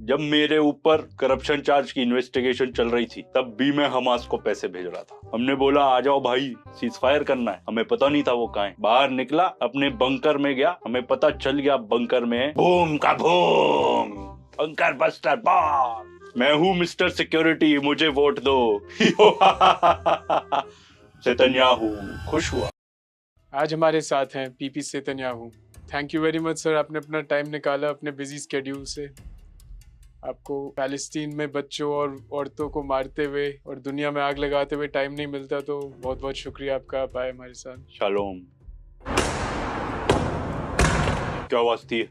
जब मेरे ऊपर करप्शन चार्ज की इन्वेस्टिगेशन चल रही थी तब भी मैं हमास को पैसे भेज रहा था। हमने बोला आ जाओ भाई, सीज फायर करना है। हमें पता नहीं था वो कहाँ है। बाहर निकला, अपने बंकर में गया, हमें पता चल गया बंकर में बूम का बूम, बंकर बस्टर बॉम। मैं हूँ मिस्टर सिक्योरिटी, मुझे वोट दो। नेतन्याहू खुश हुआ। आज हमारे साथ हैं Bibi Netanyahu. Thank you very much sir, आपने अपना टाइम निकाला अपने बिजी स्केड्यूल से। आपको पैलेस्टीन में बच्चों और औरतों को मारते हुए और दुनिया में आग लगाते हुए टाइम नहीं मिलता, तो बहुत बहुत शुक्रिया आपका, आप आए हमारे साथ। शालोम। क्या आवाज थी?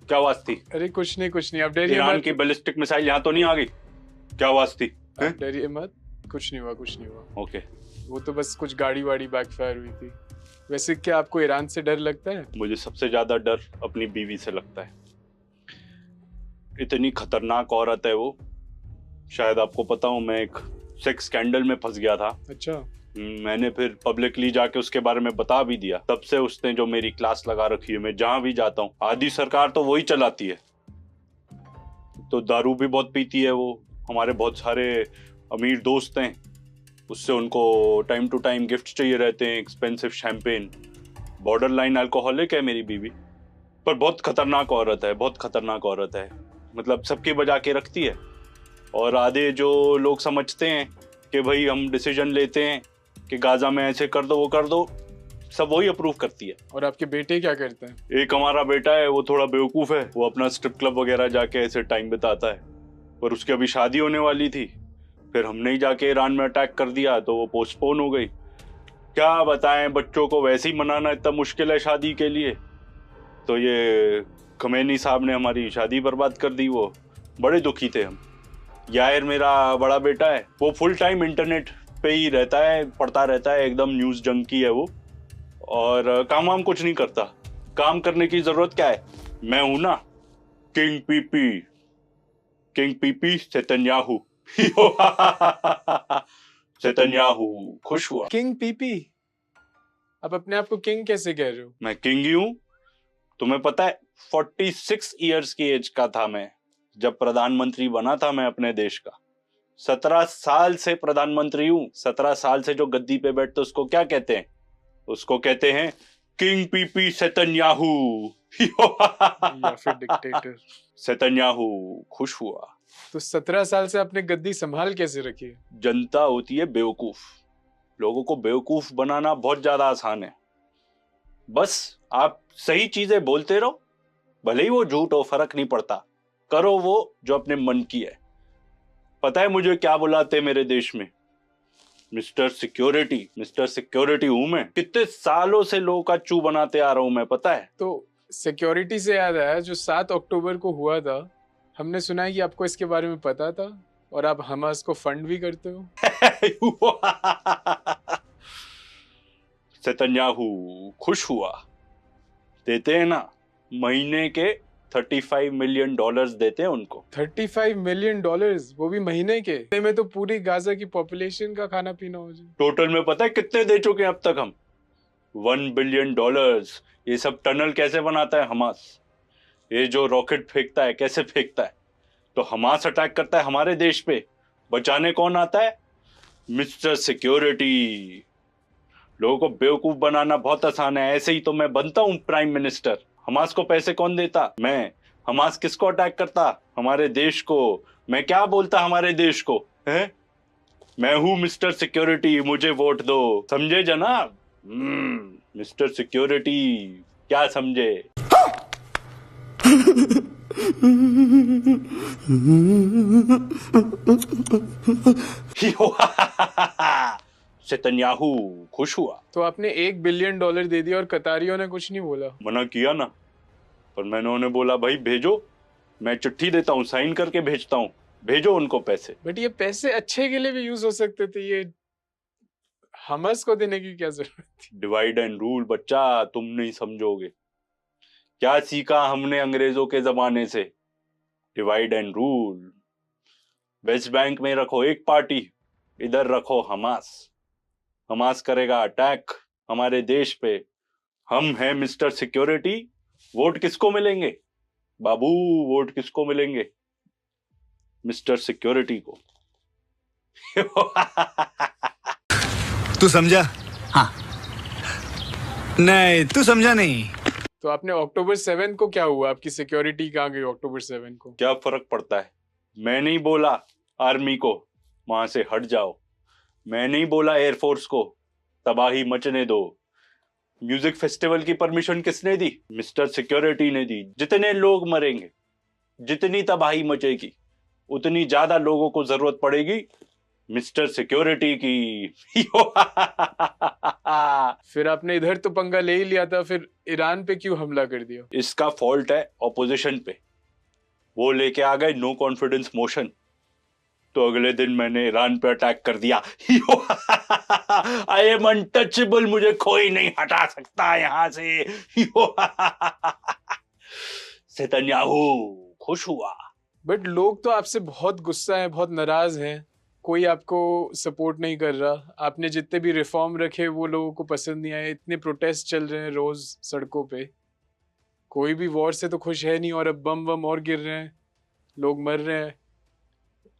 क्या आवाज थी? अरे कुछ नहीं, आप डरिए ईरान मत। की बैलिस्टिक मिसाइल यहाँ तो नहीं आ गई? क्या आवाज थी? आप डरिए मत, कुछ नहीं हुआ। ओके। वो तो बस कुछ गाड़ी वाड़ी बैकफायर हुई थी। वैसे क्या आपको ईरान से डर लगता है? मुझे सबसे ज्यादा डर अपनी बीवी से लगता है। इतनी खतरनाक औरत है वो। शायद आपको पता हो, मैं एक सेक्स स्कैंडल में फंस गया था। अच्छा। मैंने फिर पब्लिकली जाके उसके बारे में बता भी दिया। तब से उसने जो मेरी क्लास लगा रखी है, मैं जहां भी जाता हूँ आधी सरकार तो वही चलाती है। तो दारू भी बहुत पीती है वो। हमारे बहुत सारे अमीर दोस्त हैं, उससे उनको टाइम टू टाइम गिफ्ट चाहिए रहते हैं, expensive champagne. Border line alcoholic है मेरी बीवी, पर बहुत खतरनाक औरत है, बहुत खतरनाक औरत है। मतलब सबकी बजा के रखती है। और आधे जो लोग समझते हैं कि भाई हम डिसीजन लेते हैं कि गाजा में ऐसे कर दो वो कर दो, सब वही अप्रूव करती है। और आपके बेटे क्या करते हैं? एक हमारा बेटा है, वो थोड़ा बेवकूफ है, वो अपना स्ट्रिप क्लब वगैरह जाके ऐसे टाइम बिताता है। पर उसकी अभी शादी होने वाली थी, फिर हमने ही जाके ईरान में अटैक कर दिया तो वो पोस्टपोन हो गई। क्या बताएं, बच्चों को वैसे ही मनाना इतना मुश्किल है शादी के लिए। तो ये खमेनी साहब ने हमारी शादी बर्बाद कर दी। वो बड़े दुखी थे हम। यार मेरा बड़ा बेटा है, वो फुल टाइम इंटरनेट पे ही रहता है, पढ़ता रहता है, एकदम न्यूज जंकी है वो। और काम वाम कुछ नहीं करता। काम करने की जरूरत क्या है? मैं हूं ना, किंग पीपी नेतन्याहू। नेतन्याहू खुश हुआ। King PP? आप अपने आप को किंग कैसे कह रहे हो? मैं किंग ही हूं। तुम्हें पता है 46 इयर्स की एज का था मैं जब प्रधानमंत्री बना था मैं अपने देश का। 17 साल से प्रधानमंत्री हूं। 17 साल से जो गद्दी पे बैठते उसको क्या कहते हैं? उसको कहते हैं किंग पीपी नेतन्याहू। या फिर डिक्टेटर। नेतन्याहू खुश हुआ। तो 17 साल से आपने गद्दी संभाल कैसे रखी है? जनता होती है बेवकूफ। लोगों को बेवकूफ बनाना बहुत ज्यादा आसान है। बस आप सही चीजें बोलते रहो, भले ही वो झूठ हो, फर्क नहीं पड़ता। करो वो जो अपने मन की है। पता है मुझे क्या बुलाते मेरे देश में? Mister security. मिस्टर सिक्योरिटी हूं मैं। कितने सालों से लोगों का चू बनाते आ रहा हूं मैं, पता है। तो सिक्योरिटी से याद आया, जो 7 अक्टूबर को हुआ था, हमने सुना है कि आपको इसके बारे में पता था और आप हमास को फंड भी करते हो। नेतन्याहू खुश हुआ। देते हैं ना, महीने के $35 मिलियन देते हैं उनको। $35 मिलियन, वो भी महीने के? में तो पूरी गाजा की पॉपुलेशन का खाना पीना हो जाए। टोटल में पता है कितने दे चुके हैं अब तक हम? $1 बिलियन। ये सब टनल कैसे बनाता है हमास? ये जो रॉकेट फेंकता है कैसे फेंकता है? तो हमास अटैक करता है हमारे देश पे, बचाने कौन आता है? Mister security. लोगों को बेवकूफ बनाना बहुत आसान है। ऐसे ही तो मैं बनता हूं प्राइम मिनिस्टर। हमास को पैसे कौन देता? मैं। हमास किसको अटैक करता? हमारे देश को। मैं क्या बोलता हमारे देश को है? मैं हूं मिस्टर सिक्योरिटी, मुझे वोट दो। समझे जनाब? Mister security. क्या समझे? नेतन्याहू खुश हुआ। तो आपने $1 बिलियन दे दिया और कतारियों ने कुछ नहीं बोला? मना किया ना, पर मैंने उन्हें बोला भाई भेजो, मैं चिट्ठी देता हूँ, साइन करके भेजता हूँ, भेजो उनको पैसे। बट ये पैसे अच्छे के लिए भी यूज हो सकते थे, ये हमास को देने की क्या जरूरत थी? डिवाइड एंड रूल बच्चा, तुम नहीं समझोगे। क्या सीखा हमने अंग्रेजों के जमाने से? Divide and rule. West Bank में रखो एक पार्टी, इधर रखो हमास। हमास करेगा अटैक हमारे देश पे। हम हैं मिस्टर सिक्योरिटी। वोट किसको मिलेंगे बाबू? वोट किसको मिलेंगे? मिस्टर सिक्योरिटी को। तू समझा? हाँ। नहीं, तू समझा नहीं। तो आपने अक्टूबर 7 को क्या हुआ? आपकी सिक्योरिटी कहाँ गई अक्टूबर 7 को? क्या फर्क पड़ता है? मैं नहीं बोला आर्मी को वहां से हट जाओ, मैं नहीं बोला एयरफोर्स को तबाही मचने दो। म्यूजिक फेस्टिवल की परमिशन किसने दी? मिस्टर सिक्योरिटी ने दी। जितने लोग मरेंगे, जितनी तबाही मचेगी, उतनी ज्यादा लोगों को जरूरत पड़ेगी मिस्टर सिक्योरिटी की। फिर आपने इधर तो पंगा ले ही लिया था, फिर ईरान पे क्यों हमला कर दिया? इसका फॉल्ट है ऑपोजिशन पे। वो लेके आ गए नो कॉन्फिडेंस मोशन, तो अगले दिन मैंने ईरान पे अटैक कर दिया। आई एम अनटचेबल, मुझे कोई नहीं हटा सकता यहां से। नेतन्याहू खुश हुआ। बट लोग तो आपसे बहुत गुस्सा है, बहुत नाराज हैं। कोई आपको सपोर्ट नहीं कर रहा। आपने जितने भी रिफॉर्म रखे वो लोगों को पसंद नहीं आए। इतने प्रोटेस्ट चल रहे हैं रोज सड़कों पे। कोई भी वॉर से तो खुश है नहीं, और अब बम वम और गिर रहे हैं, लोग मर रहे हैं।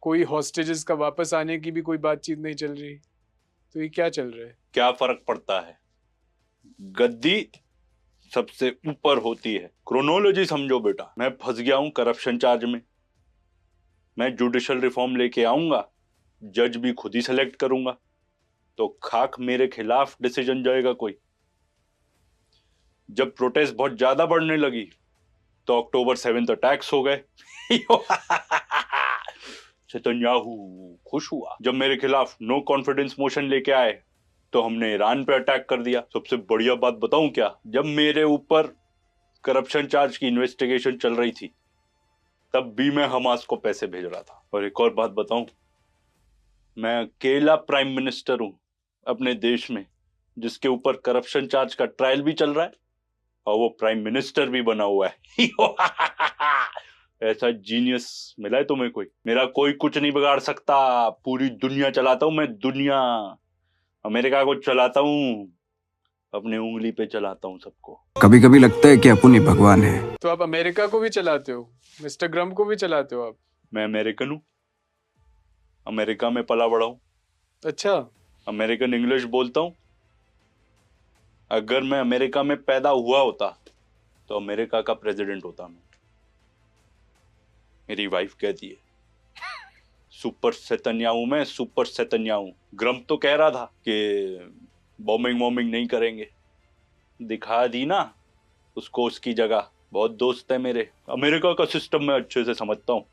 कोई हॉस्टेजेस का वापस आने की भी कोई बातचीत नहीं चल रही। तो ये क्या चल रहा है? क्या फर्क पड़ता है? गद्दी सबसे ऊपर होती है। क्रोनोलॉजी समझो बेटा। मैं फंस गया हूं करप्शन चार्ज में। मैं जुडिशियल रिफॉर्म लेके आऊंगा, जज भी खुद ही सेलेक्ट करूंगा, तो खाक मेरे खिलाफ डिसीजन जाएगा कोई। जब प्रोटेस्ट बहुत ज्यादा बढ़ने लगी तो अक्टूबर 7 अटैक्स हो गए। नेतन्याहू खुश हुआ। जब मेरे खिलाफ नो कॉन्फिडेंस मोशन लेके आए तो हमने ईरान पे अटैक कर दिया। सबसे बढ़िया बात बताऊं क्या? जब मेरे ऊपर करप्शन चार्ज की इन्वेस्टिगेशन चल रही थी तब भी मैं हमास को पैसे भेज रहा था। और एक और बात बताऊं, मैं अकेला प्राइम मिनिस्टर हूं अपने देश में जिसके ऊपर करप्शन चार्ज का ट्रायल भी चल रहा है और वो प्राइम मिनिस्टर भी बना हुआ है। ऐसा जीनियस मिला है तुम्हें कोई? मेरा कोई कुछ नहीं बिगाड़ सकता। पूरी दुनिया चलाता हूं मैं, दुनिया। अमेरिका को चलाता हूं, अपने उंगली पे चलाता हूं सबको। कभी कभी लगता है कि अपन ही भगवान है। तो आप अमेरिका को भी चलाते हो, मिस्टर ग्रम को भी चलाते हो आप? मैं अमेरिकन हूं, अमेरिका में पला बड़ा हूं। अच्छा। अमेरिकन इंग्लिश बोलता हूं। अगर मैं अमेरिका में पैदा हुआ होता तो अमेरिका का प्रेसिडेंट होता मैं। मेरी वाइफ कहती है सुपर नेतन्याहू में, सुपर नेतन्याहू। ग्रम तो कह रहा था कि बॉम्बिंग वॉम्बिंग नहीं करेंगे। दिखा दी ना उसको उसकी जगह। बहुत दोस्त है मेरे। अमेरिका का सिस्टम मैं अच्छे से समझता हूँ।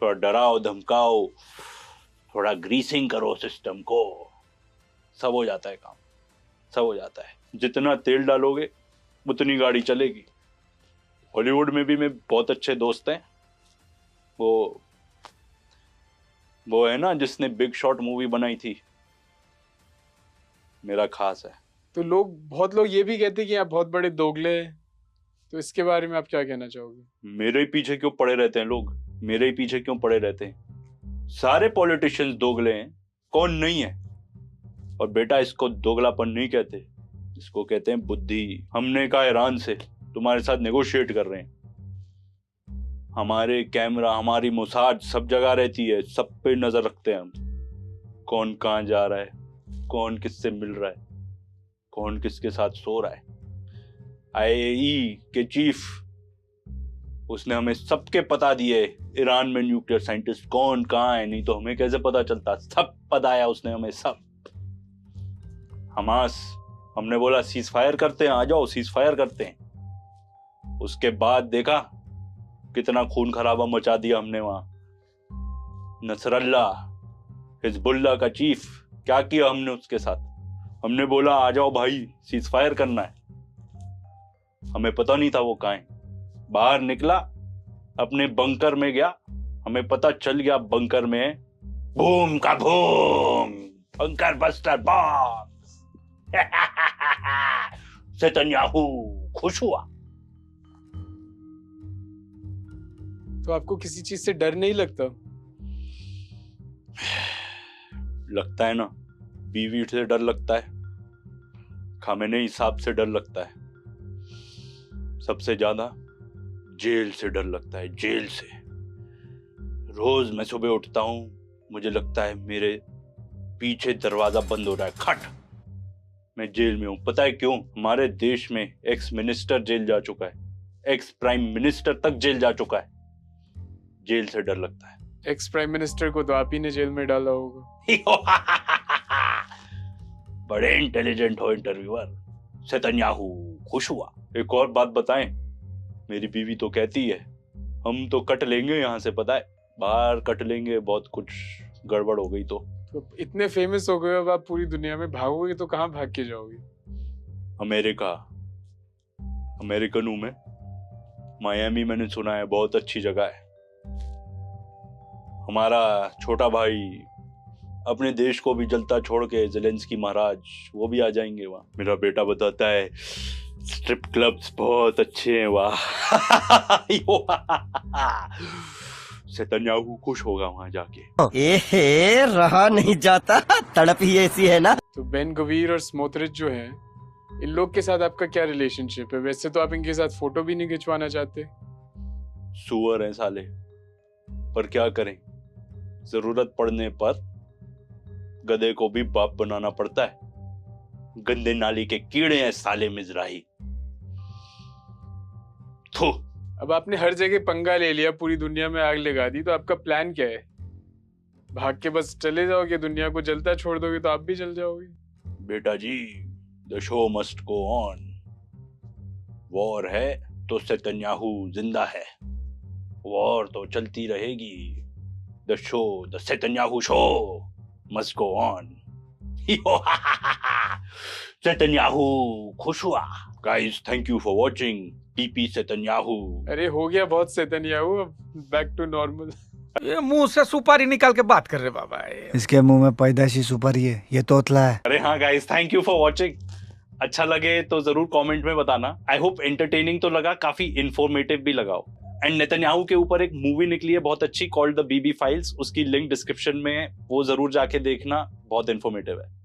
थोड़ा डराओ धमकाओ, थोड़ा ग्रीसिंग करो सिस्टम को, सब हो जाता है काम, सब हो जाता है। जितना तेल डालोगे उतनी गाड़ी चलेगी। हॉलीवुड में भी मेरे बहुत अच्छे दोस्त हैं। वो है ना जिसने बिग शॉट मूवी बनाई थी, मेरा खास है। तो बहुत लोग ये भी कहते हैं कि आप बहुत बड़े दोगले हैं। तो इसके बारे में आप क्या कहना चाहोगे? मेरे ही पीछे क्यों पड़े रहते हैं लोग? मेरे ही पीछे क्यों पड़े रहते हैं? सारे पॉलिटिशियंस दोगले हैं, कौन नहीं है? और बेटा इसको दोगलापन नहीं कहते, इसको कहते हैं बुद्धि। हमने कहा ईरान से तुम्हारे साथ नेगोशिएट कर रहे हैं। हमारे कैमरा, हमारी मोसाद सब जगह रहती है, सब पे नजर रखते हैं हम। कौन कहाँ जा रहा है, कौन किससे मिल रहा है, कौन किसके साथ सो रहा है। आईएई के चीफ, उसने हमें सबके पता दिए ईरान में न्यूक्लियर साइंटिस्ट कौन कहाँ है। नहीं तो हमें कैसे पता चलता? सब बताया उसने हमें, सब। हमास, हमने बोला सीज फायर करते हैं, आ जाओ सीज फायर करते हैं। उसके बाद देखा कितना खून खराबा मचा दिया हमने वहां। नसरल्ला, हिजबुल्ला का चीफ, क्या किया हमने उसके साथ? हमने बोला आ जाओ भाई सीज फायर करना है। हमें पता नहीं था वो कहाँ है। बाहर निकला, अपने बंकर में गया, हमें पता चल गया बंकर में बूम का boom, bunker buster bomb. Netanyahu खुश हुआ। तो आपको किसी चीज से डर नहीं लगता? लगता है ना, बीवी से डर लगता है, खामेनेई साहब से डर लगता है, सबसे ज्यादा जेल से डर लगता है। जेल से रोज मैं सुबह उठता हूं, मुझे लगता है मेरे पीछे दरवाजा बंद हो रहा है, खट। मैं जेल में हूं। पता है क्यों? हमारे देश में एक्स मिनिस्टर जेल जा चुका है, एक्स प्राइम मिनिस्टर तक जेल जा चुका है। जेल से डर लगता है। एक्स प्राइम मिनिस्टर को तो आप ही ने जेल में डाला होगा। बड़े इंटेलिजेंट हो इंटरव्यूअर। नेतन्याहू खुश हुआ। एक और बात बताएं, मेरी बीवी तो कहती है हम तो कट लेंगे यहाँ से, पता है बाहर कट लेंगे, बहुत कुछ गड़बड़ हो गई तो इतने फेमस हो गए अब आप पूरी दुनिया में, भागोगे तो कहाँ भाग के जाओगे? अमेरिका, अमेरिकन हूं मैं। मायामी मैंने सुना है बहुत अच्छी जगह है। हमारा छोटा भाई अपने देश को भी जलता छोड़ के, ज़ेलेंस्की महाराज, वो भी आ जाएंगे वहां। मेरा बेटा बताता है स्ट्रिप क्लब्स बहुत अच्छे हैं वहां। नेतन्याहू खुश होगा वहां जाके। एहे, रहा नहीं जाता, तड़प ही ऐसी है ना। तो बेन गवीर और स्मोत्रिच जो है, इन लोग के साथ आपका क्या रिलेशनशिप है? वैसे तो आप इनके साथ फोटो भी नहीं खिंचवाना चाहते। सुअर हैं साले, पर क्या करें, जरूरत पड़ने पर गधे को भी बाप बनाना पड़ता है। गंदे नाली के कीड़े हैं साले मिजराही। थू। अब आपने हर जगह पंगा ले लिया, पूरी दुनिया में आग लगा दी, तो आपका प्लान क्या है? भाग के बस चले जाओगे, दुनिया को जलता छोड़ दोगे तो आप भी जल जाओगे। बेटा जी, the show must go on. War है तो नेतन्याहू जिंदा है, वॉर तो चलती रहेगी। The show, the Netanyahu show must go on. Netanyahu खुश हुआ। Guys, thank you for watching Bibi Netanyahu. अरे हो गया बहुत नेतन्याहू, अब बैक टू नॉर्मल। ये मुंह से सुपारी निकाल के बात कर रहे बाबा। इसके मुंह में पैदाइशी सुपारी है, ये तोतला है। अरे हाँ guys, thank you for watching. अच्छा लगे तो जरूर कमेंट में बताना। आई होप एंटरटेनिंग तो लगा, काफी इंफॉर्मेटिव भी लगाओ। एंड नेतन्याहू के ऊपर एक मूवी निकली है बहुत अच्छी, कॉल्ड द बीबी फाइल्स। उसकी लिंक डिस्क्रिप्शन में, वो जरूर जाके देखना, बहुत इंफॉर्मेटिव है।